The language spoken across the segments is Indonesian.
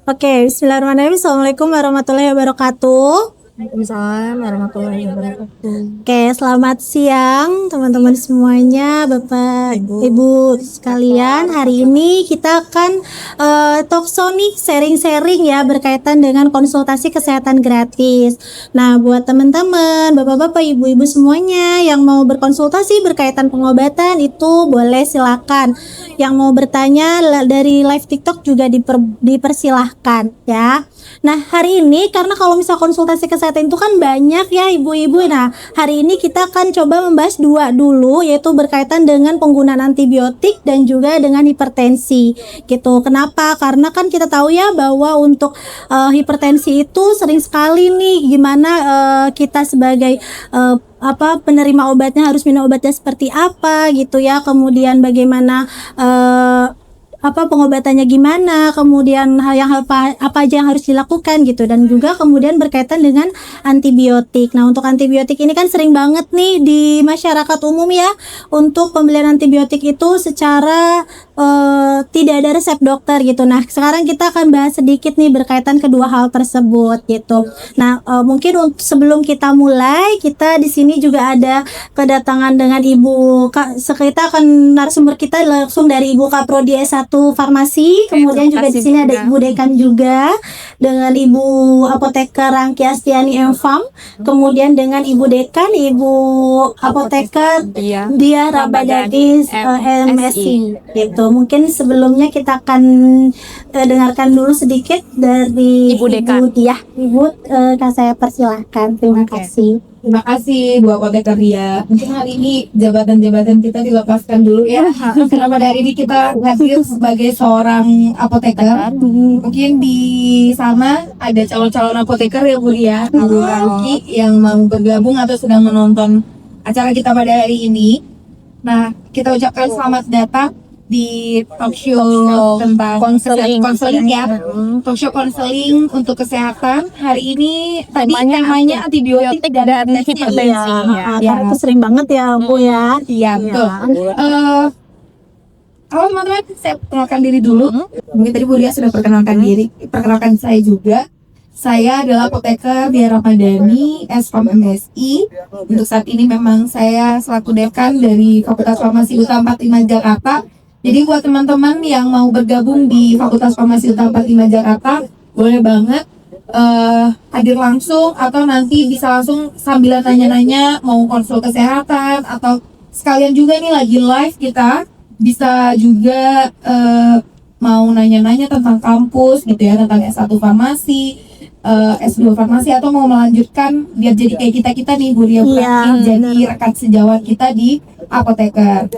Oke, bismillahirrahmanirrahim. Assalamualaikum warahmatullahi wabarakatuh. Waalaikumsalam warahmatullahi wabarakatuh. Oke, selamat siang teman-teman semuanya, Bapak, Ibu sekalian. Hari ini kita akan talkshow nih, sharing-sharing ya berkaitan dengan konsultasi kesehatan gratis. Nah, buat teman-teman, Bapak-bapak, Ibu-ibu semuanya yang mau berkonsultasi berkaitan pengobatan itu boleh silakan. Yang mau bertanya dari live TikTok juga dipersilahkan ya. Nah, hari ini karena kalau misal konsultasi kesehatan itu kan banyak ya ibu-ibu. Nah, hari ini kita akan coba membahas dua dulu, yaitu berkaitan dengan penggunaan antibiotik dan juga dengan hipertensi gitu. Kenapa? Karena kan kita tahu ya bahwa untuk hipertensi itu sering sekali nih gimana kita sebagai penerima obatnya harus minum obatnya seperti apa gitu ya. Kemudian bagaimana pengobatannya gimana, kemudian apa aja yang harus dilakukan gitu, dan juga kemudian berkaitan dengan antibiotik. Nah, untuk antibiotik ini kan sering banget nih di masyarakat umum ya, untuk pembelian antibiotik itu secara tidak ada resep dokter gitu. Nah, sekarang kita akan bahas sedikit nih berkaitan kedua hal tersebut gitu. Nah, mungkin sebelum kita mulai, kita di sini juga ada kedatangan dengan Ibu kita akan narasumber kita langsung dari Ibu Kaprodi S1 Farmasi, kemudian juga di sini ada Ibu Dekan juga dengan Ibu Apoteker Rangki Astiani M.Farm, kemudian dengan Ibu Dekan Ibu Apoteker Dia Rabadadis MSI gitu. Mungkin sebelumnya kita akan dengarkan dulu sedikit dari Ibu Dekan. Saya persilahkan. Terima kasih. Terima kasih Bu Apoteker Ria. Mungkin hari ini jabatan-jabatan kita dilepaskan dulu ya. Karena pada hari ini kita hadir sebagai seorang apoteker. Mungkin di sana ada calon-calon apoteker ya Bu Ria, Bu Rangki yang mau bergabung atau sedang menonton acara kita pada hari ini. Nah, kita ucapkan selamat datang di talk show tentang konseling ya, talk show konseling untuk kesehatan. Hari ini tadi temanya antibiotik dan hipertensi Ya, itu sering banget ya Bu ya. Iya betul. Halo teman-teman, saya perkenalkan diri dulu. Mungkin tadi Bu Lia sudah perkenalkan saya juga. Saya adalah apoteker Dia Ramadhani, S.Farm MSI. Untuk saat ini memang saya selaku dekan dari Fakultas Farmasi UTA 45 Jakarta. Jadi buat teman-teman yang mau bergabung di Fakultas Farmasi UTA 45 Jakarta, boleh banget hadir langsung atau nanti bisa langsung sambil nanya-nanya mau konsul kesehatan, atau sekalian juga nih lagi live kita bisa juga mau nanya-nanya tentang kampus gitu ya, tentang S1 farmasi, S2 farmasi, atau mau melanjutkan biar jadi kayak kita nih Bu Ria jadi rekan sejawat kita di apoteker.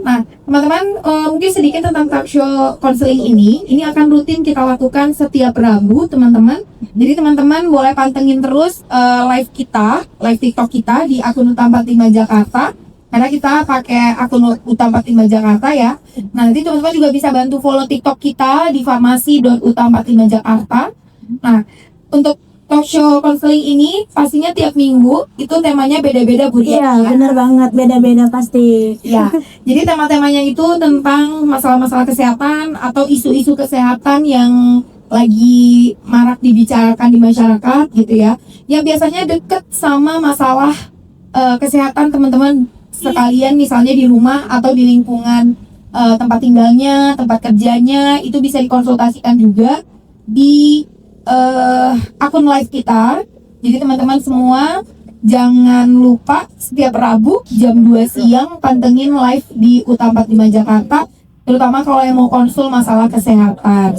Nah teman-teman, mungkin sedikit tentang talk show konseling ini akan rutin kita lakukan setiap Rabu teman-teman. Jadi teman-teman boleh pantengin terus live TikTok kita di akun UTA 45 Jakarta, karena kita pakai akun UTA 45 Jakarta ya. Nah, nanti teman-teman juga bisa bantu follow TikTok kita di farmasi.uta 45 Jakarta. Nah, untuk talk show konseling ini pastinya tiap minggu itu temanya beda-beda Bu Ria. Iya, benar banget, beda-beda pasti. Ya, jadi tema-temanya itu tentang masalah-masalah kesehatan atau isu-isu kesehatan yang lagi marak dibicarakan di masyarakat gitu ya. Yang biasanya deket sama masalah kesehatan teman-teman sekalian, misalnya di rumah atau di lingkungan tempat tinggalnya, tempat kerjanya, itu bisa dikonsultasikan juga di akun live kita. Jadi teman-teman semua jangan lupa setiap Rabu jam 2 siang pantengin live di UTA 45 Jakarta, terutama kalau yang mau konsul masalah kesehatan.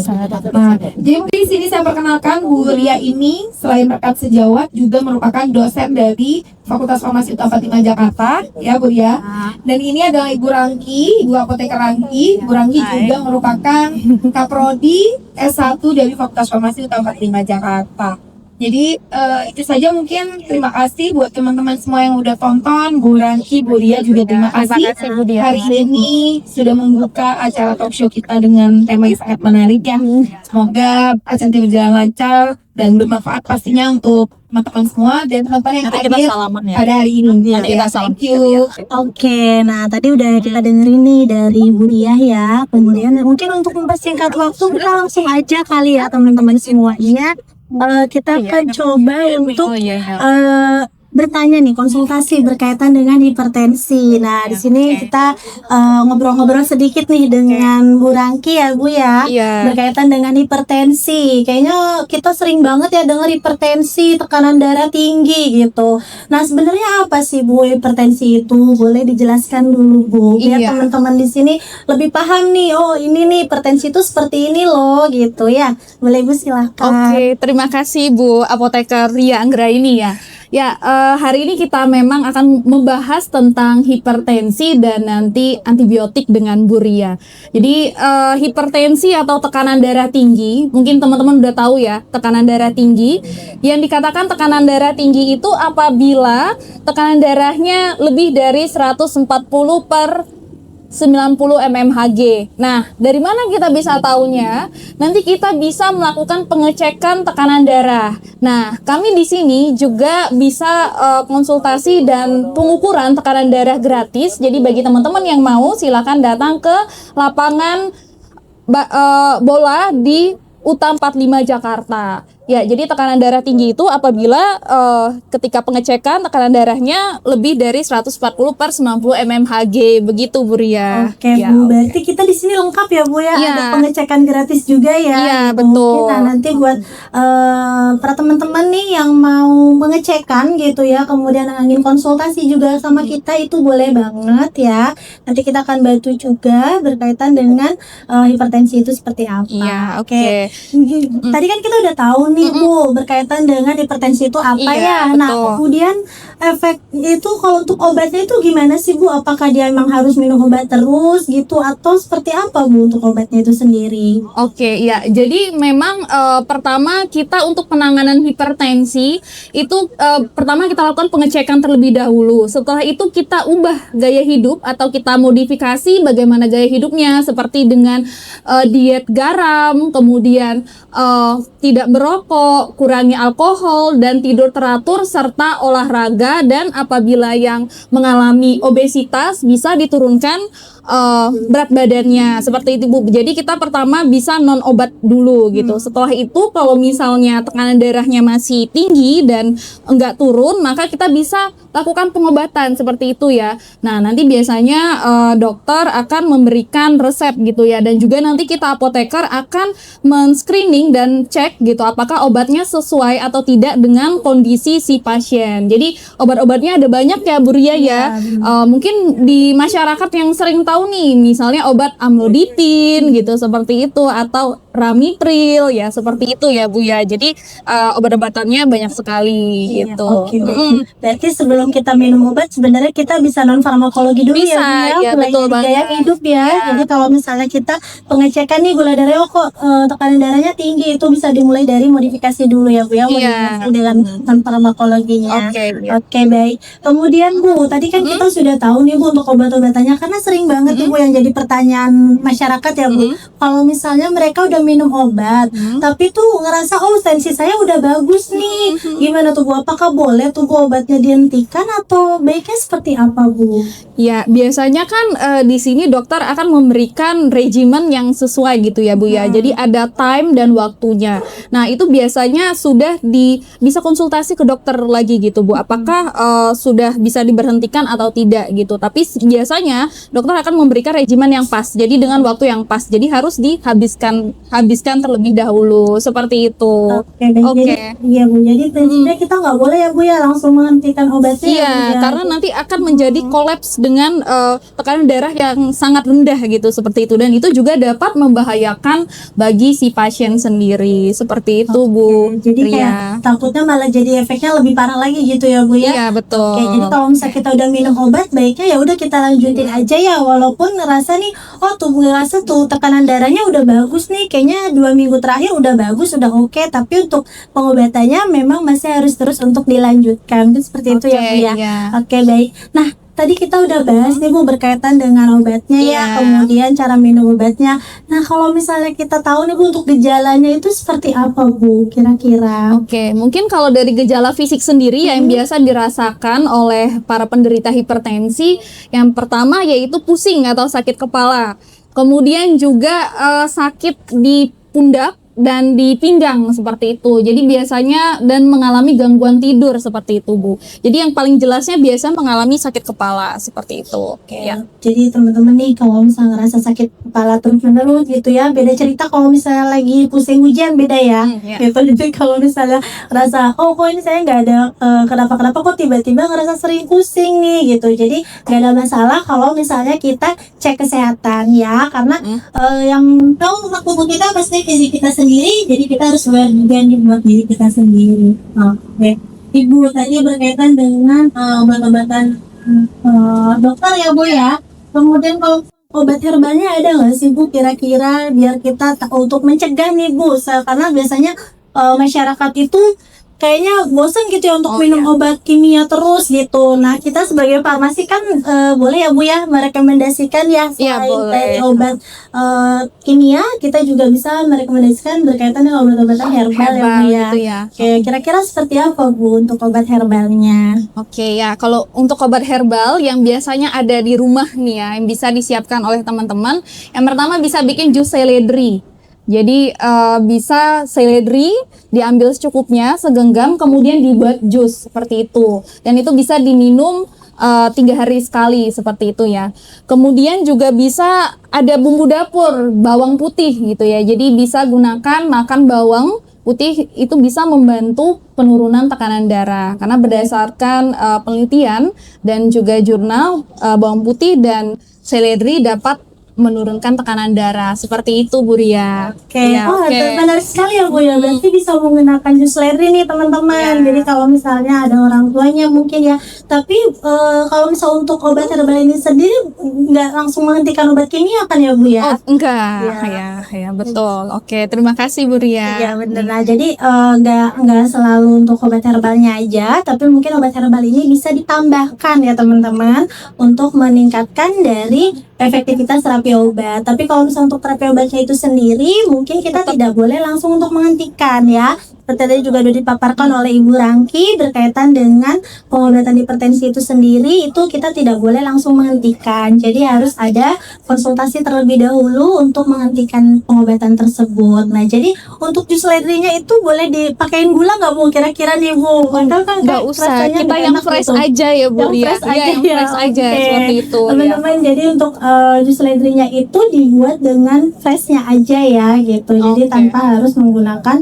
Nah, jadi mungkin di sini saya perkenalkan Bu Ria ini selain rekan sejawat juga merupakan dosen dari Fakultas Farmasi UTA 45 Jakarta ya Bu Ria. Dan ini adalah Ibu Rangki, Ibu Apoteker Rangki. Ibu Rangki juga merupakan Kaprodi S1 dari Fakultas Farmasi UTA 45 Jakarta. Jadi itu saja mungkin. Terima kasih buat teman-teman semua yang udah tonton. Bu Ranki, Bu Lia juga terima kasih. Bu Dia. Hari ini sudah membuka acara talk show kita dengan tema yang sangat menarik ya. Semoga acara berjalan lancar dan bermanfaat pastinya untuk teman-teman semua dan teman-teman yang Nanti kita hadir salaman ya. pada hari ini. Nanti kita salam. Thank you. Oke, nah tadi udah kita dengerin nih dari Bu Diah ya. Kemudian mungkin untuk mempersingkat waktu kita langsung aja kali ya teman-teman semuanya. Kita akan coba untuk bertanya nih, konsultasi berkaitan dengan hipertensi. Nah, di sini kita ngobrol-ngobrol sedikit nih dengan Bu Ranki ya, Bu ya, berkaitan dengan hipertensi. Kayaknya kita sering banget ya dengar hipertensi, tekanan darah tinggi gitu. Nah, sebenarnya apa sih Bu hipertensi itu? Boleh dijelaskan dulu Bu, biar teman-teman di sini lebih paham nih. Oh, ini nih hipertensi itu seperti ini loh, gitu ya. Boleh Bu, silahkan. Oke, terima kasih Bu Apoteker Ria Anggraini ya. Ya, hari ini kita memang akan membahas tentang hipertensi dan nanti antibiotik dengan Bu Ria. Jadi hipertensi atau tekanan darah tinggi, mungkin teman-teman udah tahu ya, tekanan darah tinggi. Yang dikatakan tekanan darah tinggi itu apabila tekanan darahnya lebih dari 140 per 90 mmHg. Nah, dari mana kita bisa taunya? Nanti kita bisa melakukan pengecekan tekanan darah. Nah, kami di sini juga bisa konsultasi dan pengukuran tekanan darah gratis. Jadi bagi teman-teman yang mau, silakan datang ke lapangan bola di UTA 45 Jakarta. Ya, jadi tekanan darah tinggi itu apabila ketika pengecekan tekanan darahnya lebih dari 140 per 90 mmHg, begitu Bu Ria. Oke ya. Bu, berarti kita di sini lengkap ya Bu ya, ada pengecekan gratis juga ya. Iya, betul. Nah, nanti buat para teman-teman nih yang mau pengecekan gitu ya, kemudian ingin konsultasi juga sama kita, itu boleh banget ya. Nanti kita akan bantu juga berkaitan dengan hipertensi itu seperti apa. Iya, oke. Tadi kan kita udah tahu nih Bu, berkaitan dengan hipertensi itu apa ya. Nah, kemudian efek itu kalau untuk obatnya itu gimana sih Bu? Apakah dia memang harus minum obat terus gitu atau seperti apa Bu untuk obatnya itu sendiri? Oke, ya. Jadi memang pertama kita untuk penanganan hipertensi itu pertama kita lakukan pengecekan terlebih dahulu. Setelah itu kita ubah gaya hidup atau kita modifikasi bagaimana gaya hidupnya, seperti dengan diet garam, kemudian tidak merokok, kurangi alkohol dan tidur teratur serta olahraga, dan apabila yang mengalami obesitas bisa diturunkan berat badannya, seperti itu Bu. Jadi kita pertama bisa non obat dulu gitu. Setelah itu kalau misalnya tekanan darahnya masih tinggi dan enggak turun, maka kita bisa lakukan pengobatan seperti itu ya. Nah, nanti biasanya dokter akan memberikan resep gitu ya, dan juga nanti kita apoteker akan men-screening dan cek gitu apakah obatnya sesuai atau tidak dengan kondisi si pasien. Jadi obat-obatnya ada banyak ya Bu Ria ya. Mungkin di masyarakat yang sering tahu nih, misalnya obat amlodipin gitu seperti itu, atau ramipril ya seperti itu ya Bu ya. Jadi obat-obatannya banyak sekali gitu. Oke, berarti sebelum kita minum obat sebenarnya kita bisa non farmakologi dulu Bisa, ya, ya, betul gaya banget. hidup ya. Jadi kalau misalnya kita pengecekan nih gula darah kok tekanan darahnya tinggi, itu bisa dimulai dari modifikasi dulu ya Bu ya, modifikasi dengan non farmakologinya. Oke, baik. Kemudian Bu, tadi kan kita sudah tahu nih Bu untuk obat-obatannya, karena sering banget nih Bu yang jadi pertanyaan masyarakat ya Bu. Kalau misalnya mereka udah minum obat, tapi tuh ngerasa oh tensi saya udah bagus nih, gimana tuh Bu? Apakah boleh tuh Bu obatnya dihentikan atau baiknya seperti apa Bu? Ya, biasanya kan di sini dokter akan memberikan regimen yang sesuai gitu ya Bu ya. Jadi ada time dan waktunya. Nah, itu biasanya sudah bisa konsultasi ke dokter lagi gitu Bu. Apakah sudah bisa diberhentikan atau tidak gitu. Tapi biasanya dokter akan memberikan regimen yang pas. Jadi dengan waktu yang pas. Jadi harus dihabiskan terlebih dahulu seperti itu. Oke. Iya Bu. Jadi prinsipnya kita nggak boleh ya Bu ya langsung menghentikan obatnya. Iya, karena nanti akan menjadi kolaps dengan tekanan darah yang sangat rendah gitu seperti itu, dan itu juga dapat membahayakan bagi si pasien sendiri seperti itu Bu. Jadi kayak takutnya malah jadi efeknya lebih parah lagi gitu ya Bu ya. Iya, betul. Oke, jadi kalau misalnya kita udah minum obat, baiknya ya udah kita lanjutin aja ya, walaupun ngerasa nih oh tubuh ngerasa tuh tekanan darahnya udah bagus nih, kayaknya 2 minggu terakhir udah bagus, udah oke, tapi untuk pengobatannya memang masih harus terus untuk dilanjutkan. Itu seperti itu ya Bu ya. Iya. Oke, baik. Nah, tadi kita udah bahas nih Bu berkaitan dengan obatnya ya, Iya. kemudian cara minum obatnya. Nah, kalau misalnya kita tahu nih Bu untuk gejalanya itu seperti apa Bu kira-kira? Oke, mungkin kalau dari gejala fisik sendiri ya yang biasa dirasakan oleh para penderita hipertensi, yang pertama yaitu pusing atau sakit kepala. Kemudian juga sakit di pundak dan di pinggang seperti itu. Jadi biasanya dan mengalami gangguan tidur seperti itu, Bu. Jadi yang paling jelasnya biasa mengalami sakit kepala seperti itu. Oke, Ya. jadi teman-teman nih kalau misalnya ngerasa sakit kepala terus-menerus gitu ya, beda cerita kalau misalnya lagi pusing hujan, beda ya. Ya. Gitu. Jadi kalau misalnya ngerasa oh kok ini saya nggak ada kenapa-kenapa kok tiba-tiba ngerasa sering pusing nih gitu. Jadi nggak ada masalah kalau misalnya kita cek kesehatan ya, karena yang tahu tentang tubuh kita pasti fisik kita sendiri, jadi kita harus aware juga nih buat diri kita sendiri. Oke. Ibu tadi berkaitan dengan obat-obatan dokter ya Bu ya. Kemudian kalau obat herbalnya ada nggak sih Bu kira-kira biar kita untuk mencegah nih Bu, karena biasanya masyarakat itu kayaknya bosan gitu ya untuk minum obat kimia terus gitu. Nah, kita sebagai farmasi kan boleh ya Bu ya merekomendasikan ya Iya, selain boleh. dari obat kimia, kita juga bisa merekomendasikan berkaitan dengan obat-obatan herbal ya Bu ya. gitu ya. Oke, kira-kira seperti apa Bu untuk obat herbalnya? Oke ya, kalau untuk obat herbal yang biasanya ada di rumah nih ya, yang bisa disiapkan oleh teman-teman, yang pertama bisa bikin jus seledri. Jadi bisa seledri diambil secukupnya, segenggam, kemudian dibuat jus seperti itu. Dan itu bisa diminum 3 hari sekali seperti itu ya. Kemudian juga bisa ada bumbu dapur, bawang putih gitu ya. Jadi bisa gunakan makan bawang putih, itu bisa membantu penurunan tekanan darah. Karena berdasarkan penelitian dan juga jurnal, bawang putih dan seledri dapat menurunkan tekanan darah. Seperti itu Bu Ria. Oke, Ya, oke. menarik sekali ya Bu ya. Berarti bisa menggunakan jus seledri nih teman-teman. Jadi kalau misalnya ada orang tuanya mungkin ya. Tapi kalau misal untuk obat herbal ini sendiri nggak langsung menghentikan obat kimia kan ya Bu ya? Oh, enggak. Ya. Ya, betul. Oke, terima kasih Bu Ria. Iya benar. Nah, jadi nggak selalu untuk obat herbalnya aja, tapi mungkin obat herbal ini bisa ditambahkan ya teman-teman untuk meningkatkan dari efektivitas terapi obat. Tapi kalau misalnya untuk terapi obatnya itu sendiri, mungkin kita tidak boleh langsung untuk menghentikan ya. Seperti tadi juga sudah dipaparkan oleh Ibu Rangki berkaitan dengan pengobatan hipertensi itu sendiri, itu kita tidak boleh langsung menghentikan. Jadi harus ada konsultasi terlebih dahulu untuk menghentikan pengobatan tersebut. Nah, jadi untuk jus seledrinya itu boleh dipakein gula nggak Bu? Kira-kira nih Bu? Padahal kan Nggak kayak usah, rasanya kita nggak yang enak fresh gitu. aja ya Bu Yang Ria. fresh Iya, aja yang ya. fresh aja Oke. seperti itu. Ya. Teman-teman, jadi untuk jus seledrinya itu dibuat dengan freshnya aja ya gitu. Jadi Oke. tanpa harus menggunakan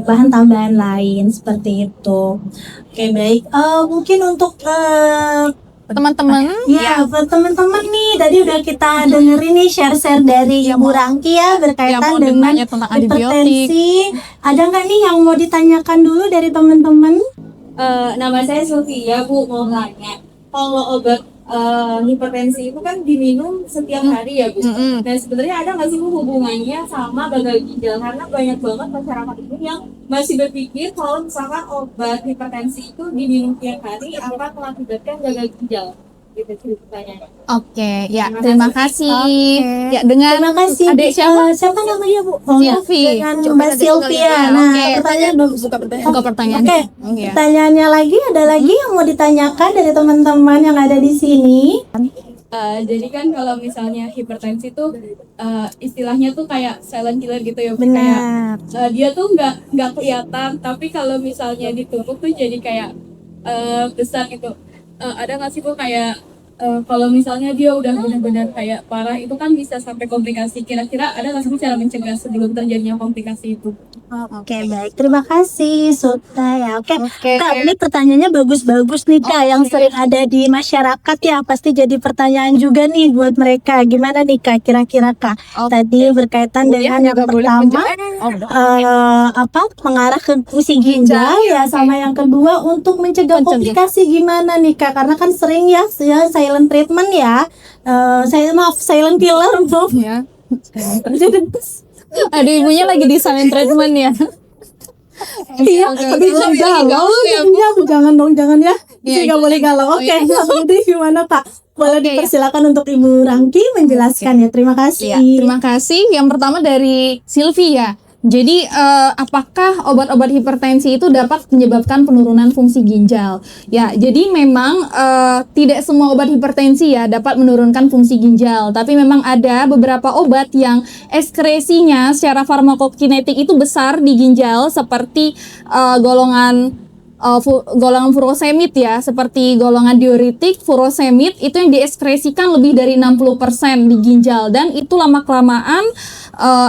bahan tambahan lain seperti itu. Oke, baik. Mungkin untuk Teman-teman, ya buat teman-teman nih, tadi udah kita dengerin nih share-share dari Ibu Rangki ya berkaitan mau dengan ditanya tentang antibiotik. hipertensi. Ada nggak nih yang mau ditanyakan dulu dari teman-teman? Nama saya Sylvia, Bu, mau tanya. Kalau obat hipertensi itu kan diminum setiap hari ya, Bu. Mm-mm. Dan sebenarnya ada nggak sih Bu hubungannya sama gagal ginjal? Karena banyak banget masyarakat ini yang masih berpikir kalau misalkan obat hipertensi itu diminum tiap hari akan mengakibatkan gagal ginjal. Gitu sih pertanyaannya. Oke, ya terima kasih. Oke. Ya dengan Terima kasih. adik siapa? Siapa namanya Bu? Oh ya, Sylvie. dengan Coba Mbak nanti Sylvia. sekalian. Nah, Oke. pertanyaan Buka pertanyaan. Oke, Iya. pertanyaannya lagi ada lagi yang mau ditanyakan dari teman-teman yang ada di sini? Jadi kan kalau misalnya hipertensi tuh istilahnya tuh kayak silent killer gitu ya, Bu. Benar. Kayak, dia tuh nggak kelihatan, tapi kalau misalnya ditumpuk tuh jadi kayak besar gitu. Ada nggak sih Bu kayak kalau misalnya dia udah benar-benar kayak parah itu kan bisa sampai komplikasi. Kira-kira ada nggak sih Bu cara mencegah sebelum terjadinya komplikasi itu? Oke, baik. Terima kasih, Suta ya. Oke, Oke. Kak, ini pertanyaannya bagus-bagus nih, Kak, yang sering ada di masyarakat ya. Pasti jadi pertanyaan juga nih buat mereka. Gimana nih, Kak? Kira-kira, Kak? Tadi berkaitan dengan yang pertama, mengarah ke fungsi ginjal ya, sama yang kedua untuk mencegah komplikasi gimana nih, Kak? Karena kan sering ya silent treatment ya. Silent killer, maaf. Ya. Aduh, ibunya lagi di silent treatment ya. Iya, tapi galau jadinya. Jangan dong, jangan ya. Iya, Nggak boleh galau. Oke, jadi gimana Kak? Boleh Oke, ya. dipersilakan untuk Ibu Rangki menjelaskan ya. Terima kasih. Ya, terima kasih. Yang pertama dari Sylvia. Jadi, apakah obat-obat hipertensi itu dapat menyebabkan penurunan fungsi ginjal? Ya, jadi memang tidak semua obat hipertensi ya dapat menurunkan fungsi ginjal. Tapi memang ada beberapa obat yang ekskresinya secara farmakokinetik itu besar di ginjal, seperti golongan furosemid ya, seperti golongan diuretik, furosemid itu yang diekskresikan lebih dari 60% di ginjal, dan itu lama-kelamaan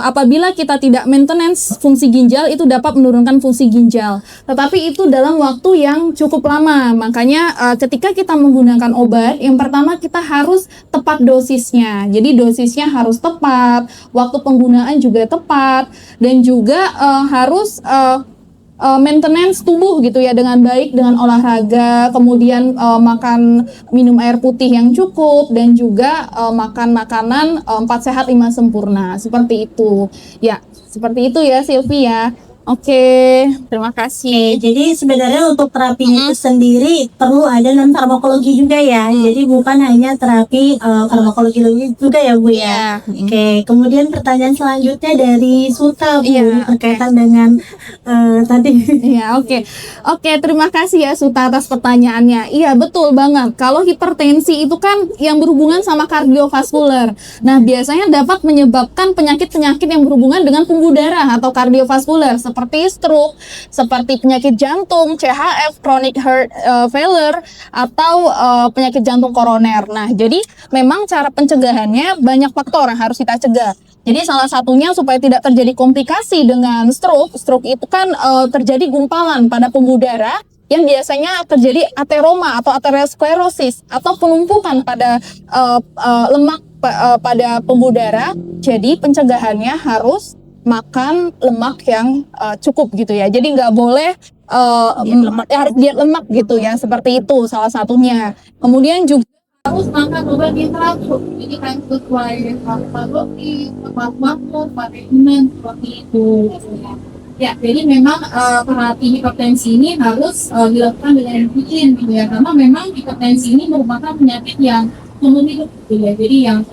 apabila kita tidak maintenance fungsi ginjal itu dapat menurunkan fungsi ginjal. Tetapi itu dalam waktu yang cukup lama. Makanya ketika kita menggunakan obat, yang pertama kita harus tepat dosisnya. Jadi dosisnya harus tepat, waktu penggunaan juga tepat, dan juga harus maintenance tubuh gitu ya dengan baik, dengan olahraga, kemudian makan minum air putih yang cukup, dan juga makan makanan 4 sehat 5 sempurna, seperti itu ya, seperti itu ya Sylvia. Oke, terima kasih. Jadi sebenarnya untuk terapinya itu sendiri perlu ada non farmakologi juga ya. Jadi bukan hanya terapi farmakologi juga ya Bu ya. Oke, kemudian pertanyaan selanjutnya dari Suta Bu, berkaitan dengan tadi. Iya, oke, terima kasih ya Suta atas pertanyaannya. Iya, betul banget. Kalau hipertensi itu kan yang berhubungan sama kardiovaskuler. Nah, biasanya dapat menyebabkan penyakit-penyakit yang berhubungan dengan pembuluh darah atau kardiovaskuler, seperti stroke, seperti penyakit jantung, CHF, chronic heart failure, atau penyakit jantung koroner. Nah, jadi memang cara pencegahannya banyak faktor yang harus kita cegah. Jadi salah satunya supaya tidak terjadi komplikasi dengan stroke. Stroke itu kan terjadi gumpalan pada pembuluh darah yang biasanya terjadi ateroma atau aterosklerosis atau penumpukan pada lemak pada pembuluh darah. Jadi pencegahannya harus makan lemak yang cukup gitu ya. Jadi nggak boleh harus diet lemak gitu ya. Seperti itu salah satunya. Kemudian juga Harus makan obat yang teratur, jadi kan sesuai farmakologi, tepat waktu, manajemen seperti itu. Ya, jadi memang terapi hipertensi ini harus dilakukan dengan rutin gitu ya, karena memang hipertensi ini merupakan penyakit yang umum hidup gitu ya. Jadi yang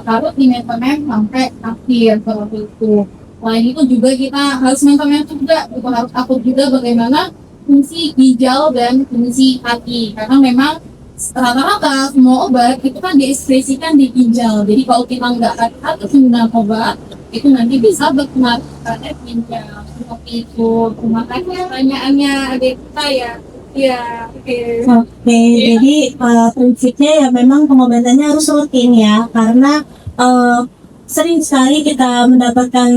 harus di-maintenance sampai akhir seperti itu. Selain itu juga kita harus maintenance juga, kita harus atur juga bagaimana fungsi ginjal dan fungsi hati, karena memang rata-rata semua obat itu kan diekspresikan di ginjal. Jadi kalau kita nggak hati-hati menggunakan obat, itu nanti bisa berpengaruh pada ginjal. Seperti itu. Terima kasih pertanyaannya adik saya. Ya, oke. Oke, jadi prinsipnya ya memang pengobatannya harus rutin ya, karena sering sekali kita mendapatkan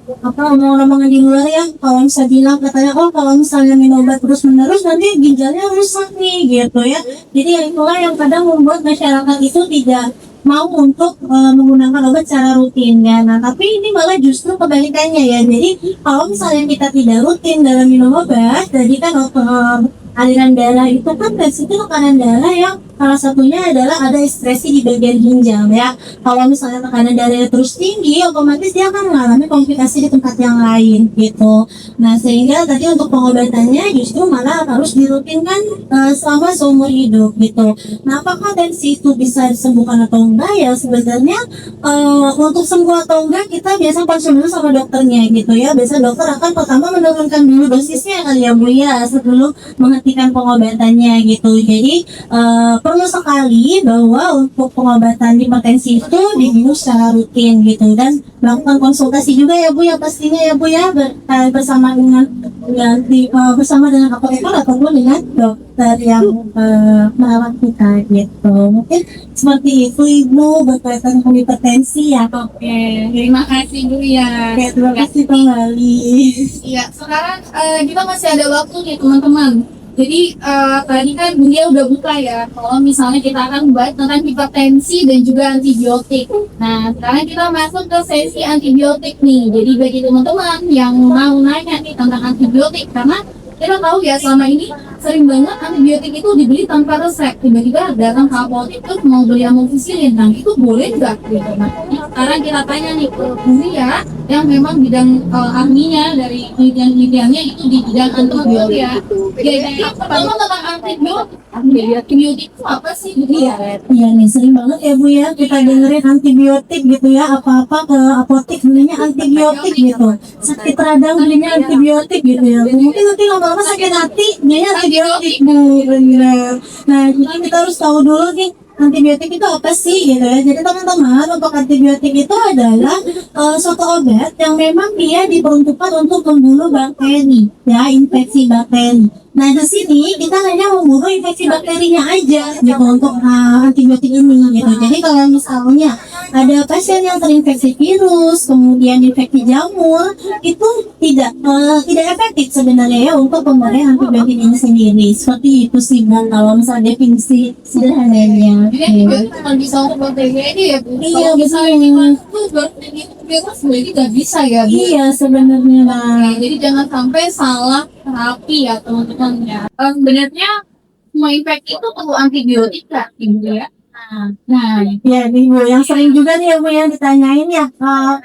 omongan di luar ya, kalau misalnya bilang katanya kalau misalnya minum obat terus menerus nanti ginjalnya rusak nih gitu ya. Jadi itulah yang kadang membuat masyarakat itu tidak mau untuk menggunakan obat secara rutin ya. Nah tapi ini malah justru kebalikannya ya. Jadi kalau misalnya kita tidak rutin dalam minum obat, jadi kan aliran darah itu kan resiko tekanan darah yang salah satunya adalah ada ekspresi di bagian ginjal ya. Kalau misalnya tekanan darahnya terus tinggi, otomatis dia akan mengalami komplikasi di tempat yang lain gitu. Nah sehingga tadi untuk pengobatannya justru malah harus dirutinkan selama seumur hidup gitu. Nah apakah tensi itu bisa disembuhkan atau enggak ya, sebenarnya untuk sembuh atau enggak kita biasa konsul dulu sama dokternya gitu ya. Biasa dokter akan pertama menurunkan dulu dosisnya kali ya Bu ya, sebelum menghentikan pengobatannya gitu. Jadi perlu sekali bahwa untuk pengobatan hipertensi itu diminum secara rutin gitu, dan melakukan konsultasi juga ya Bu ya, pastinya ya Bu ya, bersama dengan bersama dengan apoteker ataupun dengan dokter yang merawat kita gitu. Mungkin seperti itu Ibu berkaitan dengan hipertensi ya. Oke, terima kasih Bu ya. Oke, terima kasih kembali. Iya, sekarang kita masih ada waktu nih teman-teman. Jadi tadi kan Bunda udah buka ya, kalau misalnya kita akan bahas tentang hipertensi dan juga antibiotik. Nah, sekarang kita masuk ke sesi antibiotik nih. Jadi bagi teman-teman yang mau nanya nih tentang antibiotik, karena kita tahu ya selama ini sering banget antibiotik itu dibeli tanpa resep, tiba-tiba datang ke apotek terus mau beli amoxicillin, nah itu boleh nggak gitu. Nah sekarang kita tanya nih ke Bumi ya, yang memang bidang ahlinya dari penelitian-penelitiannya itu di bidang antibiotik ya. Jadi pertama tentang antibiotik itu apa sih gitu ya? Iya nih, sering banget ya Bu ya kita dengerin antibiotik gitu ya, apa-apa ke apotek belinya antibiotik gitu, sakit radang belinya antibiotik gitu ya Bu. Mungkin nanti lama-lama sakit hati belinya antibiotik Bu, bener. Nah jadi kita harus tahu dulu nih antibiotik itu apa sih gitu ya. Jadi teman-teman, untuk antibiotik itu adalah suatu obat yang memang dia diperuntukkan untuk membunuh bakteri ya, infeksi bakteri. Nah di sini kita hanya membunuh infeksi bakterinya aja gitu untuk antibiotik ini gitu. Jadi kalau misalnya ada pasien yang terinfeksi virus, kemudian infeksi jamur, itu tidak efektif sebenarnya ya untuk pemberian antibiotik ini sendiri. Seperti itu sih Bu, kalau misalnya definisi sederhananya. Jadi antibiotik cuma bisa untuk bakteri ini ya Bu. Iya, Kalau misalnya betul. itu bakteri itu sebenarnya nggak bisa ya Bu. Iya sebenarnya. Oke, jadi jangan sampai salah terapi ya teman-teman ya. Sebenarnya semua infeksi itu perlu antibiotik nggak Ibu ya? Nah, Ya nih Bu, yang sering juga nih ya Bu yang ditanyain ya,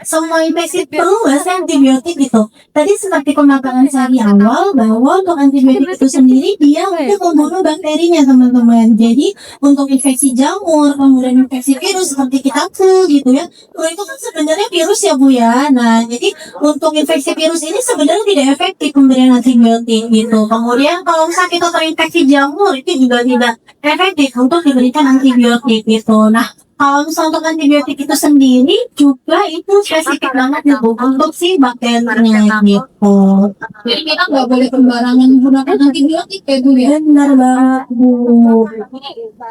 semua infeksi perlu nggak sih antibiotik gitu? Tadi seperti pemaparan saya di awal bahwa untuk antibiotik itu sendiri dia untuk membunuh bakterinya teman-teman. Jadi untuk infeksi jamur, kemudian infeksi virus seperti kita flu gitu ya, flu itu kan sebenarnya virus ya Bu ya. Nah jadi untuk infeksi virus ini sebenarnya tidak efektif pemberian antibiotik gitu. Kemudian kalau misalnya kita terinfeksi jamur itu juga tidak efektif untuk diberikan antibiotik gitu. Nah, kalau misalnya untuk antibiotik itu sendiri juga itu spesifik banget ya Bu untuk si bakterinya gitu. jadi kita nggak boleh sembarangan menggunakan antibiotik ya Bu ya. Benar banget Bu.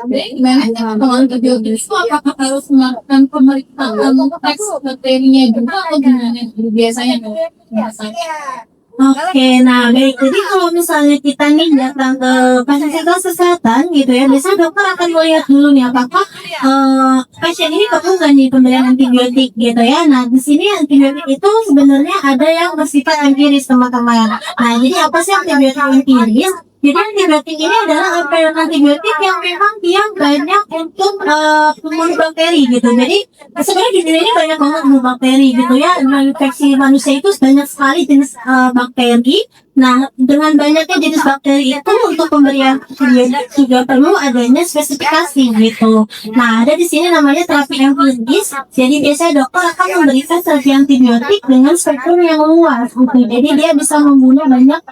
Jadi gimana ya kalau antibiotik itu apakah harus melakukan pemeriksaan tes bakterinya juga atau gimana biasanya Bu? Biasanya. Oke, nah baik. Jadi kalau misalnya kita nih datang ke fasilitas kesehatan gitu ya, biasanya dokter akan melihat dulu nih apakah pasien ini perlu nggak nih pemberian antibiotik gitu ya. Nah di sini antibiotik itu sebenarnya ada yang bersifat empiris teman-teman. Nah jadi apa sih antibiotik empiris? Jadi antibiotik ini adalah antibiotik yang memang dia banyak untuk membunuh bakteri gitu. Jadi sebenarnya di dunia ini banyak banget membunuh bakteri gitu ya. Infeksi manusia itu banyak sekali jenis bakteri. Nah, dengan banyaknya jenis bakteri itu untuk pemberian antibiotik juga perlu adanya spesifikasi gitu. Nah, ada di sini namanya terapi empiris. Jadi biasanya dokter akan memberikan terapi antibiotik dengan spektrum yang luas gitu. Jadi dia bisa membunuh banyak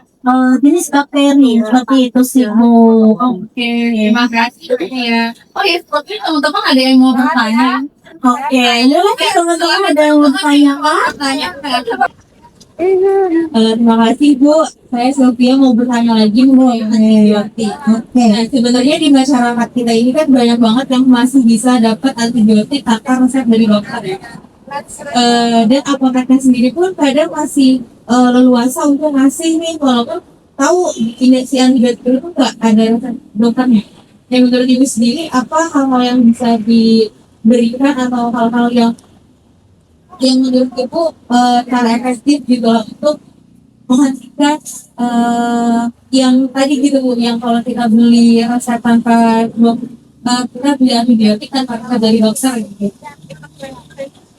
jenis bakteri seperti itu sih Bu. Oke, terima kasih ya. Oh ya, seperti teman-teman ada yang mau bertanya? Oke, ini lagi teman-teman ada yang mau bertanya Pak? Bertanya Terima kasih Bu, saya Sylvia mau bertanya lagi mengenai antibiotik. Oke. Nah, sebenarnya di masyarakat kita ini kan banyak banget yang masih bisa dapat antibiotik tanpa resep dari dokter ya. Dan apoteknya sendiri pun kadang masih leluasa untuk ngasih nih, walaupun tahu ini si antibiotik itu nggak ada resep dokternya. Yang menurut Ibu sendiri, apa hal-hal yang bisa diberikan atau hal-hal yang menurut Ibu cara efektif juga untuk menghentikan yang tadi gitu Bu, yang kalau kita beli resep tanpa kita beli antibiotik tanpa resep dari dokter gitu.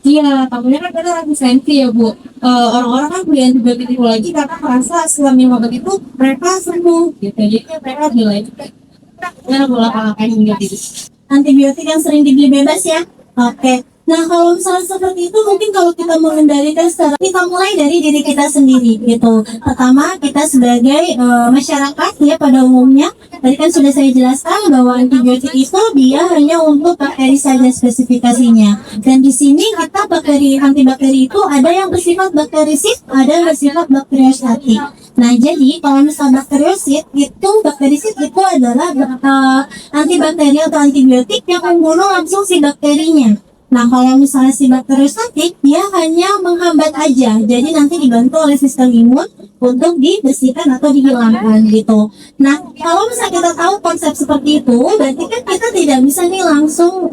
Iya, takutnya kan kita resistensi ya Bu. Orang-orang kan beli antibiotik itu lagi karena merasa setelah minum obat itu mereka sembuh gitu. Jadi mereka beli juga. Karena pola-pola antibiotik. Antibiotik yang sering dibeli bebas ya. Oke. Nah kalau misalnya seperti itu mungkin kalau kita mengendalikan secara, kita mulai dari diri kita sendiri gitu. Pertama kita sebagai masyarakat ya pada umumnya, tadi kan sudah saya jelaskan bahwa antibiotik itu dia hanya untuk bakteri saja spesifikasinya. Dan di sini kita antibakteri itu ada yang bersifat bakterisid, ada yang bersifat bakteriostatik. Nah jadi kalau misalnya bakteriosid itu adalah antibakteri atau antibiotik yang membunuh langsung si bakterinya. Nah, kalau misalnya si bakteriostatik, dia hanya menghambat aja. Jadi nanti dibantu oleh sistem imun untuk dibersihkan atau dihilangkan gitu. Nah, kalau misalnya kita tahu konsep seperti itu, berarti kan kita tidak bisa nih langsung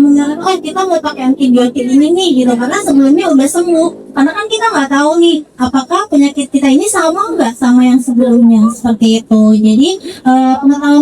menyalahkan, oh kita mau pakai antibiotik ini nih gitu, karena sebelumnya udah sembuh. Karena kan kita nggak tahu nih, apakah penyakit kita ini sama nggak sama yang sebelumnya, seperti itu. Jadi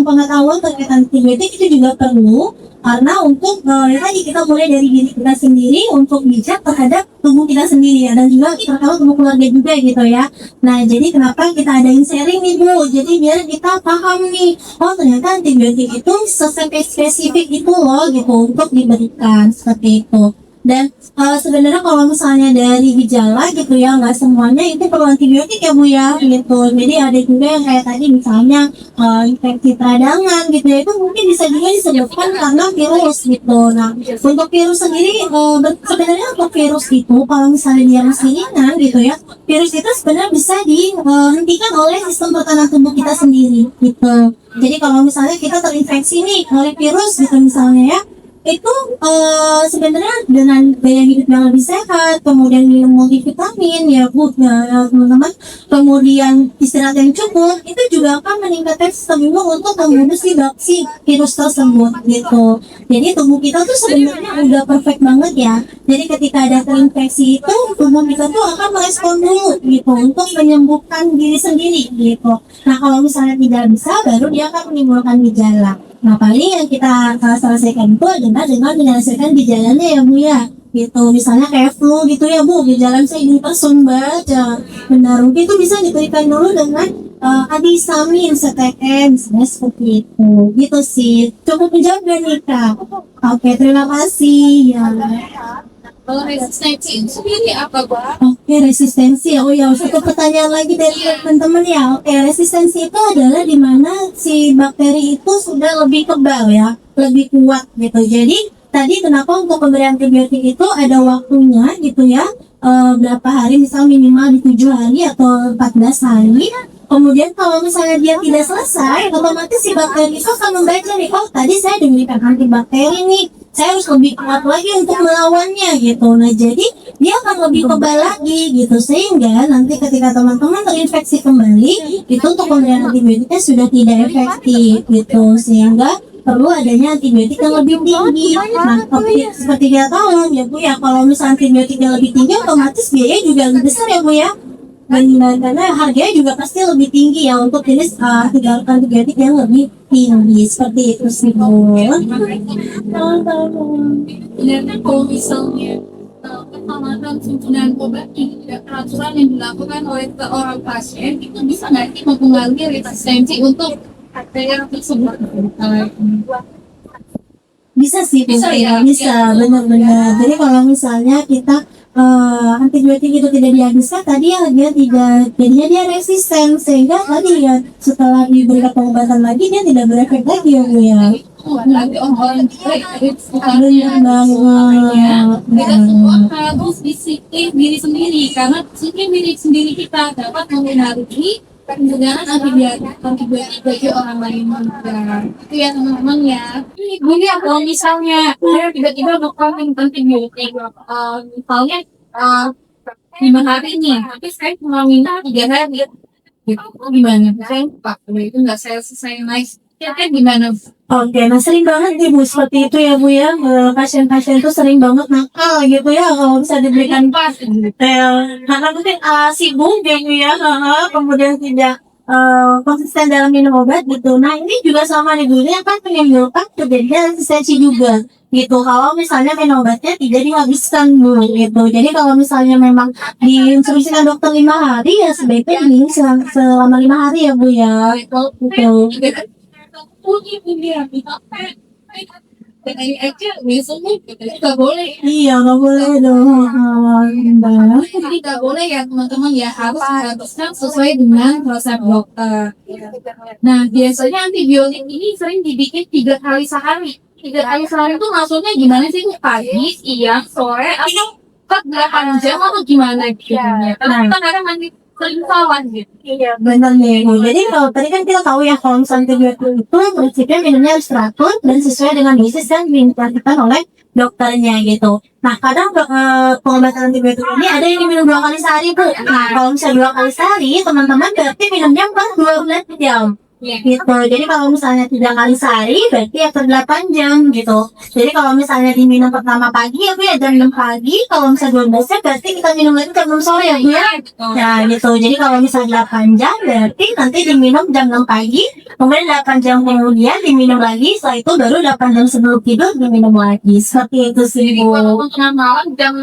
pengetahuan terkait antibiotik itu juga perlu, karena untuk tadi kita mulai dari diri kita sendiri untuk bijak terhadap tubuh kita sendiri ya, dan juga terutama tubuh keluarga juga gitu ya. Nah, jadi kenapa kita adain sharing nih Bu? Jadi biar kita paham nih, oh ternyata antibiotik itu spesifik itu loh gitu untuk diberikan seperti itu. Dan sebenarnya kalau misalnya dari gejala gitu ya, nggak semuanya itu perlu antibiotik ya Bu ya gitu. Jadi ada juga yang kayak tadi misalnya infeksi peradangan gitu ya, itu mungkin bisa juga disebabkan karena virus gitu. Nah, untuk virus sendiri sebenarnya untuk virus itu kalau misalnya dia masih ringan gitu ya, virus itu sebenarnya bisa dihentikan oleh sistem pertahanan tubuh kita sendiri gitu. Jadi kalau misalnya kita terinfeksi nih oleh virus gitu misalnya ya, itu sebenarnya dengan gaya hidup yang lebih sehat, kemudian minum multivitamin ya Bu ya teman-teman, kemudian istirahat yang cukup, itu juga akan meningkatkan sistem imun untuk membunuh si virus tersebut gitu. Jadi tubuh kita tuh sebenarnya udah perfect banget ya. Jadi ketika ada terinfeksi itu tubuh kita tuh akan merespon dulu gitu untuk menyembuhkan diri sendiri gitu. Nah kalau misalnya tidak bisa, baru dia akan menimbulkan gejala. Nah paling yang kita selesaikan itu adalah dengan menyelesaikan gejalanya ya Bu ya gitu. Misalnya kayak flu gitu ya Bu, gejala saya ini tersumbat ya, benar itu bisa diberikan dulu dengan antihistamin setekan seperti itu gitu sih. Cukup menjawab gak nih Kak? Oke, terima kasih ya. Kalau resistensi itu sendiri apa, Bang? Oke, resistensi. Oh ya, satu pertanyaan lagi dari teman-teman ya. Oke, resistensi itu adalah di mana si bakteri itu sudah lebih kebal ya, lebih kuat gitu. Jadi tadi kenapa untuk pemberian antibiotik itu ada waktunya gitu ya, berapa hari, misal minimal di 7 hari atau 14 hari. Kemudian kalau misalnya dia tidak selesai, otomatis si bakteri itu akan membaca nih, oh tadi saya diberikan antibakteri nih, saya harus lebih kuat lagi untuk melawannya gitu. Nah jadi dia akan lebih kebal lagi gitu, sehingga nanti ketika teman-teman terinfeksi kembali, itu untuk pemberian antibiotiknya sudah tidak efektif gitu, sehingga perlu adanya antibiotik yang lebih tinggi. Nah, seperti kita tahu ya Bu ya, kalau misalnya antibiotiknya lebih tinggi, otomatis biaya juga lebih besar ya Bu ya. Karena harganya juga pasti lebih tinggi ya untuk jenis antibiotik yang lebih tinggi, seperti itu sih Bu. Sebenarnya kalau misalnya pengamatan suntikan obat ini tidak peraturan yang dilakukan oleh seorang pasien, itu bisa nggak sih mempengaruhi resistensi untuk bakteri tersebut? Bisa sih Bu, Bisa ya? bisa benar-benar. Jadi kalau misalnya kita antibiotik itu tidak dihabiskan, tadi ya dia tidak, jadinya dia resisten, sehingga tadi ya setelah diberikan pengobatan lagi dia tidak berefek lagi ya Bu ya. Lagi orang-orang Benar banget. kita semua harus disiplin diri sendiri, karena disiplin diri sendiri kita dapat mempengaruhi penggunaan antibiotik bagi orang lain juga. Itu ya teman-teman ya. Ini kalau misalnya saya tiba-tiba dokter minta antibiotik, misalnya 5 hari nih, tapi saya cuma minta 3 hari. Gitu, gimana? Saya pakai itu nggak saya selesai nice. Kira-kira gimana? Oke, nah sering banget nih Bu seperti itu ya Bu ya. Pasien-pasien itu sering banget nakal gitu ya kalau bisa diberikan Pas. karena mungkin sibuk ya Bu ya, kemudian tidak konsisten dalam minum obat gitu. Nah ini juga sama nih Bu, ini akan menimbulkan terjadinya resistensi juga gitu kalau misalnya minum obatnya tidak dihabiskan Bu gitu. Jadi kalau misalnya memang diinstruksikan dokter 5 hari ya sebaiknya ini selama 5 hari ya Bu ya gitu. Dan ini aja biasanya nggak boleh. Iya, nggak boleh dong. Jadi nggak boleh ya teman-teman ya, harus dihabiskan sesuai dengan resep dokter. Nah biasanya antibiotik ini sering dibikin 3 kali sehari. 3 kali sehari itu maksudnya gimana sih? Pagi, siang, sore, atau per 8 jam atau gimana gitu ya? Karena kita kadang nanti sering salah gitu. Iya, benar nih Bu. Jadi kalau tadi kan kita tahu ya kalau misalnya antibiotik itu prinsipnya minumnya harus teratur dan sesuai dengan dosis yang diinstruksikan oleh dokternya gitu. Nah kadang pengobatan antibiotik ini ada yang diminum 2 kali sehari Bu. Nah kalau misalnya 2 kali sehari, teman-teman berarti minumnya per 12 jam gitu. Jadi kalau misalnya 3 kali sehari berarti ya per 8 jam gitu. Jadi kalau misalnya diminum pertama pagi ya Bu ya jam 6 pagi, kalau misalnya 12 jam berarti kita minum lagi jam 6 sore ya Bu ya. Nah gitu. Jadi kalau misalnya 8 jam berarti nanti diminum jam 6 pagi, kemudian 8 jam kemudian diminum lagi, setelah itu baru 8 jam sebelum tidur diminum lagi. Seperti itu sih Bu. Kalau tengah malam jam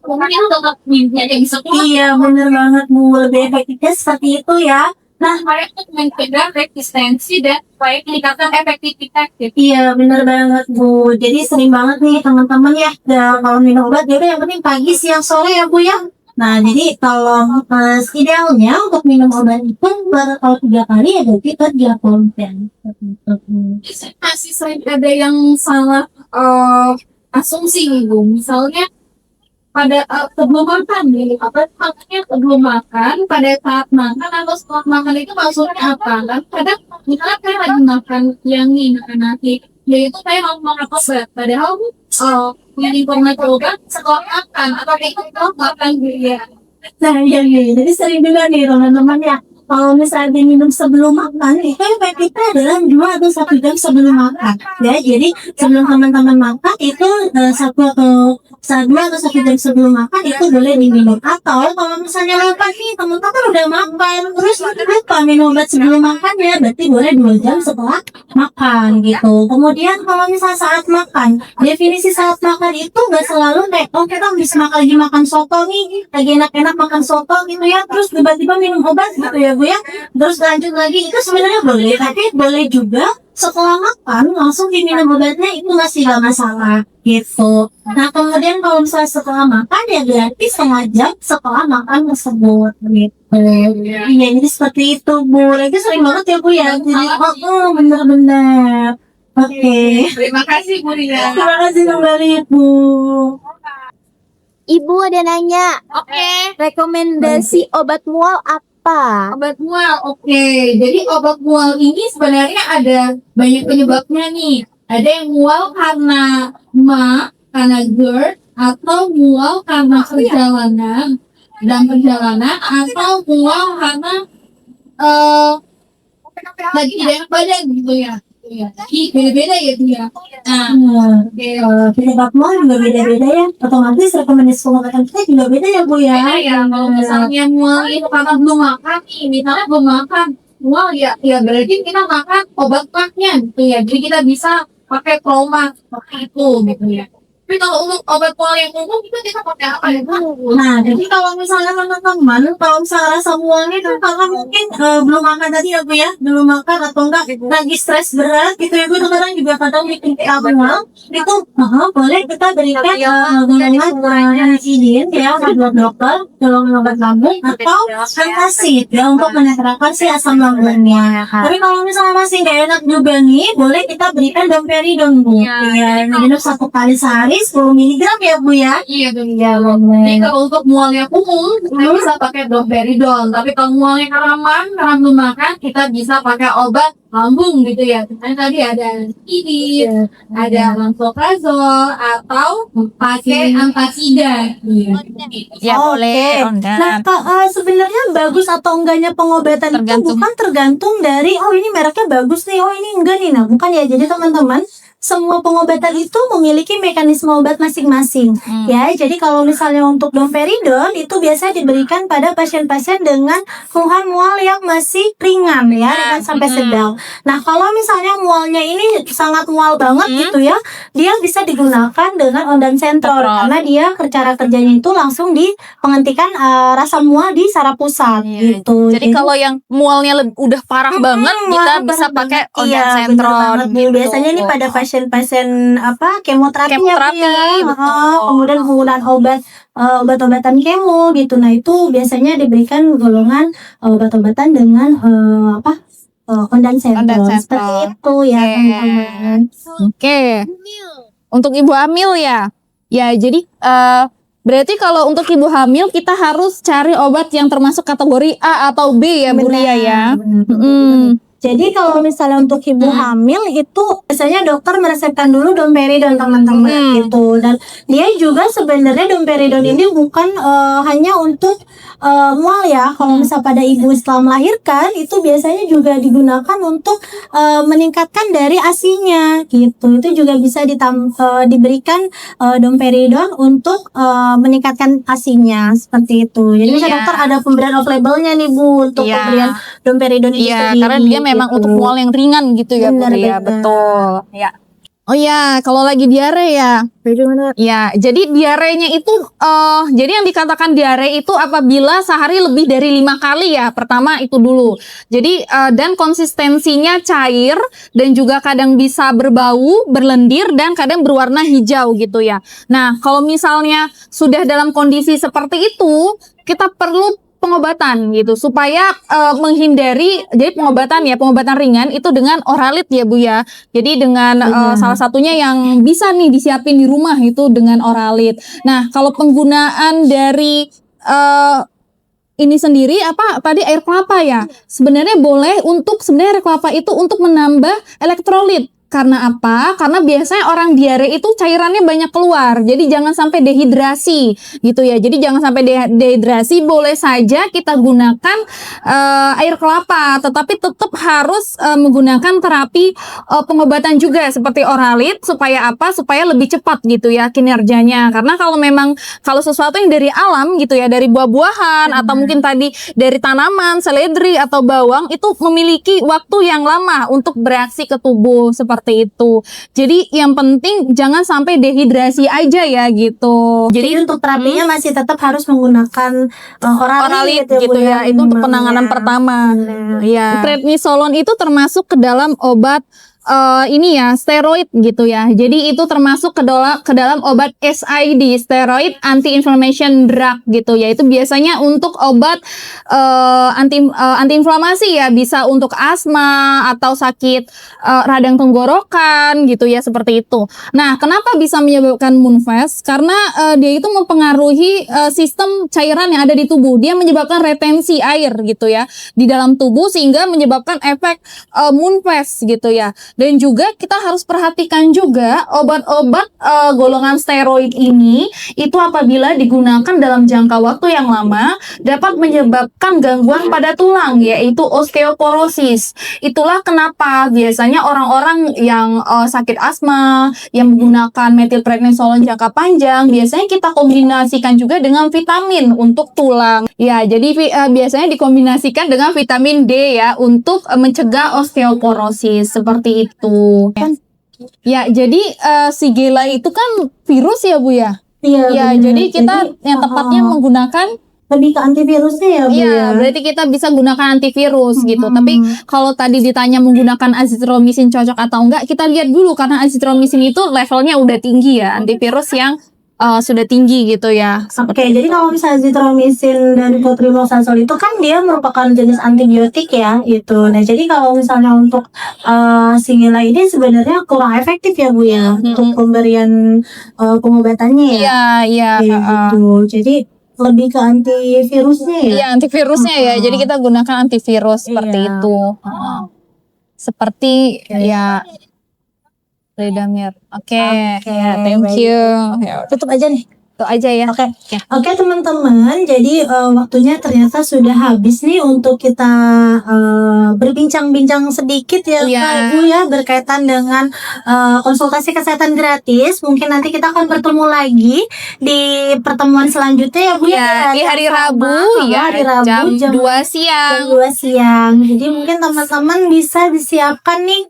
mungkin itu tetap mimpi aja bisa kuat. Iya bener banget Bu, lebih efektifnya seperti itu ya. Nah, supaya untuk mencegah resistensi dan supaya meningkatkan efektivitas gitu. Iya bener banget Bu. Jadi sering banget nih teman-teman ya, kalau minum obat jadi yang penting pagi, siang, sore ya Bu ya. Nah jadi kalau idealnya untuk minum obat itu baru kalau 3 kali ya berarti per 3 konten. Masih sering ada yang salah asumsi nih Bu. Misalnya pada sebelum makan nih, apa maksudnya sebelum makan, pada saat makan atau setelah makan itu maksudnya apa? Kan kadang misalnya saya lagi makan yang nih makan nasi, yaitu saya mau makan obat, padahal yang informasi obat setelah makan atau setelah makan ya. Nah iya jadi sering juga nih teman-teman ya. Kalau misalnya diminum sebelum makan, itu efektifnya adalah 2 atau 1 jam sebelum makan. Ya, jadi sebelum teman-teman makan itu 1 atau 2 atau 1 jam sebelum makan itu boleh diminum. Atau kalau misalnya lupa nih teman-teman udah makan, terus lupa minum obat sebelum makan ya, berarti boleh 2 jam setelah makan gitu. Kemudian kalau misalnya saat makan, definisi saat makan itu nggak selalu kayak kita habis lagi makan soto nih, lagi enak-enak makan soto gitu ya, terus tiba-tiba minum obat gitu ya Bu ya, terus lanjut lagi itu sebenarnya boleh, tapi boleh juga setelah makan langsung diminum obatnya itu masih gak masalah gitu. Nah kemudian kalau misalnya setelah makan ya berarti setengah jam setelah makan tersebut gitu. Iya jadi seperti itu Bu. Itu sering banget ya Bu ya. Jadi bener-bener. Oke. Terima kasih Bu Ria. Terima kasih kembali Bu. Ibu ada nanya, Oke. rekomendasi obat mual apa? Obat mual, oke. Jadi obat mual ini sebenarnya ada banyak penyebabnya nih. Ada yang mual karena karena GERD, atau mual karena perjalanan, atau mual karena lagi tidak enak badan gitu ya. Ih, beda-beda ya dia. Nah, Penyebab mual juga beda-beda ya. Otomatis rekomendasi pengobatan kita juga beda ya Bu ya. beda ya. Kalau misalnya mual itu karena belum makan nih, misalnya belum makan mual ya berarti kita makan obat panknya gitu ya. Jadi kita bisa pakai trauma seperti itu gitu ya. Tapi kalau untuk obat mual yang umum itu kita pakai apa ya? Nah, jadi kalau misalnya teman-teman, kalau misalnya rasa mualnya itu karena mungkin belum makan tadi ya Bu ya, belum makan atau enggak lagi stres berat gitu ya Bu, kadang juga kadang bikin kita mual, itu boleh kita berikan golongan penicillin ya buat dokter, golongan obat lambung atau antacid ya untuk menetralkan si asam lambungnya. Tapi kalau misalnya masih nggak enak juga nih, boleh kita berikan domperidone Bu. Ya, minum 1 kali sehari 10 mg ya Bu ya. Iya dong. Ya, Jadi boleh. kalau untuk mualnya umum kita bisa pakai domperidone. Tapi kalau mualnya karena belum makan kita bisa pakai obat lambung gitu ya. Misalnya tadi ada aspirin, ada lansoprazol atau pakai antasida. Ya Oke. boleh, Ronda. Nah, sebenarnya bagus atau enggaknya pengobatan itu Tergantung. bukan tergantung dari ini mereknya bagus nih, ini enggak nih. Nah, bukan ya. Jadi teman-teman, semua pengobatan itu memiliki mekanisme obat masing-masing. Ya, jadi kalau misalnya untuk domperidone itu biasanya diberikan pada pasien-pasien dengan keluhan mual yang masih ringan ya, ringan sampai sedang. Nah, kalau misalnya mualnya ini sangat mual banget gitu ya, dia bisa digunakan dengan ondansetron karena dia cara kerjanya itu langsung penghentikan rasa mual di saraf pusat gitu. Jadi kalau yang mualnya udah parah banget, kita mual bisa parah pakai banget. Iya, ondansetron. bener banget, Bu. gitu. Biasanya ini pada pasien-pasien kemoterapi ya, Bu, ya. betul. Kemudian penggunaan obat-obatan kemo gitu. Nah, itu biasanya diberikan golongan obat-obatan dengan ondansetron. Seperti itu ya, Oke. teman-teman. Oke. Untuk ibu hamil ya. Ya, jadi berarti kalau untuk ibu hamil kita harus cari obat yang termasuk kategori A atau B ya Bu Ria ya. Benar. Mm. Jadi kalau misalnya untuk ibu hamil itu biasanya dokter meresepkan dulu domperidon teman-teman gitu. Dan dia juga sebenarnya domperidon ini bukan hanya untuk mual ya. Kalau misalnya pada ibu setelah melahirkan itu biasanya juga digunakan untuk meningkatkan dari ASI-nya gitu. Itu juga bisa diberikan domperidon untuk meningkatkan ASI-nya seperti itu. Jadi misalnya dokter ada pemberian off label-nya nih Bu untuk pemberian domperidon itu Iya, sendiri. karena dia memang gitu. untuk mual yang ringan gitu ya, Bu. Benar, Ya, benar. betul. Ya. Oh ya, kalau lagi diare ya. Ya, jadi diarenya itu jadi yang dikatakan diare itu apabila sehari lebih dari 5 kali ya. Pertama itu dulu. Jadi dan konsistensinya cair dan juga kadang bisa berbau, berlendir dan kadang berwarna hijau gitu ya. Nah, kalau misalnya sudah dalam kondisi seperti itu, kita perlu pengobatan gitu supaya menghindari, jadi pengobatan ringan itu dengan oralit ya Bu ya. Jadi dengan salah satunya yang bisa nih disiapin di rumah itu dengan oralit. Nah, kalau penggunaan dari ini sendiri apa tadi air kelapa ya, sebenarnya boleh untuk sebenarnya air kelapa itu untuk menambah elektrolit. Karena apa? Karena biasanya orang diare itu cairannya banyak keluar. Jadi jangan sampai dehidrasi gitu ya. Jadi jangan sampai dehidrasi. Boleh saja kita gunakan air kelapa, tetapi tetap harus menggunakan terapi pengobatan juga seperti oralit supaya apa? Supaya lebih cepat gitu ya kinerjanya. Karena kalau sesuatu yang dari alam gitu ya, dari buah-buahan atau mungkin tadi dari tanaman, seledri atau bawang itu memiliki waktu yang lama untuk bereaksi ke tubuh seperti itu. Jadi yang penting jangan sampai dehidrasi aja ya gitu. Jadi untuk terapinya masih tetap harus menggunakan oralit gitu Bu, ya. Itu untuk penanganan ya. pertama. Benar. Ya. Prednisolon itu termasuk ke dalam obat ini ya, steroid gitu ya. Jadi itu termasuk ke dalam obat SID, steroid anti-inflammation drug gitu ya. Itu biasanya untuk obat anti-inflamasi ya, bisa untuk asma atau sakit radang tenggorokan gitu ya, seperti itu. Nah, kenapa bisa menyebabkan moonfest? Karena dia itu mempengaruhi sistem cairan yang ada di tubuh. Dia menyebabkan retensi air gitu ya di dalam tubuh sehingga menyebabkan efek moonfest gitu ya. Dan juga kita harus perhatikan juga obat-obat golongan steroid ini itu apabila digunakan dalam jangka waktu yang lama dapat menyebabkan gangguan pada tulang yaitu osteoporosis. Itulah kenapa biasanya orang-orang yang sakit asma yang menggunakan methylprednisolone jangka panjang biasanya kita kombinasikan juga dengan vitamin untuk tulang. Ya, jadi biasanya dikombinasikan dengan vitamin D ya untuk mencegah osteoporosis seperti itu. Ya, jadi Shigella itu kan virus ya Bu ya. Iya, Ya, benar. jadi kita yang tepatnya menggunakan lebih ke antivirusnya ya Bu ya. iya, berarti kita bisa gunakan antivirus gitu. Tapi kalau tadi ditanya menggunakan azithromycin cocok atau enggak, kita lihat dulu karena azithromycin itu levelnya udah tinggi ya, antivirus yang sudah tinggi gitu ya. Oke, jadi kalau misalnya azithromycin dan clotrimazole itu kan dia merupakan jenis antibiotik ya, itu. Nah, jadi kalau misalnya untuk Shigella ini sebenarnya kurang efektif ya Bu ya untuk pemberian pengobatannya ya. Iya, iya. Gitu. Jadi lebih ke antivirusnya ya. Iya, antivirusnya ya. Jadi kita gunakan antivirus seperti Iya. itu. Seperti ya Redamir. Oke, ya, thank baik. you. Ya, Tutup aja nih. itu aja ya. Oke, oke teman-teman. Jadi waktunya ternyata sudah habis nih untuk kita berbincang-bincang sedikit ya, Iya. Kak Ibu ya berkaitan dengan konsultasi kesehatan gratis. Mungkin nanti kita akan bertemu lagi di pertemuan selanjutnya ya Bu Ya, di hari Rabu ya, hari Rabu jam 2 jam siang. 2 siang. Jadi mungkin teman-teman bisa disiapkan nih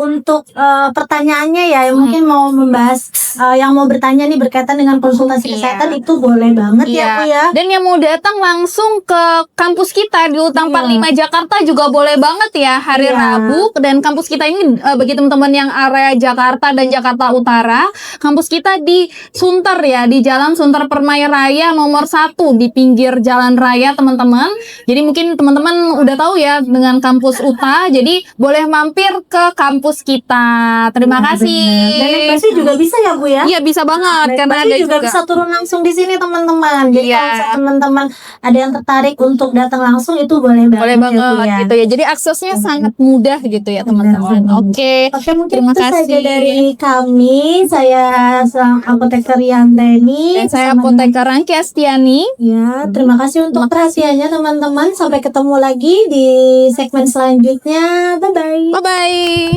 untuk pertanyaannya ya. Mungkin mau membahas yang mau bertanya nih berkaitan dengan konsultasi Iya. kesehatan itu boleh banget ya Bu ya. Dan yang mau datang langsung ke kampus kita di Utang 45 Jakarta juga boleh banget ya hari Iya. Rabu. Dan kampus kita ini bagi teman-teman yang area Jakarta dan Jakarta Utara, kampus kita di Sunter ya, di Jalan Sunter Permai Raya nomor 1 di pinggir jalan raya teman-teman. Jadi mungkin teman-teman udah tahu ya dengan kampus UTA, jadi boleh mampir ke kampus kita. Terima kasih. Dan naik busnya juga bisa ya Bu ya. Iya bisa banget Naik karena busnya ada juga juga. bisa turun langsung di sini teman-teman. Jadi Iya. kalau misalnya teman-teman ada yang tertarik untuk datang langsung itu boleh banget. Boleh ya, Bu, banget ya. gitu ya. Jadi aksesnya sangat mudah gitu ya teman-teman. Benar. Oke. Oke, mungkin Terima itu saja kasih. dari kami. Saya sang apoteker Yandani. Dan saya bersama apoteker Rangki Astiani. Ya, terima kasih untuk perhatiannya teman-teman. Sampai ketemu lagi di segmen selanjutnya. Bye-bye. Bye bye.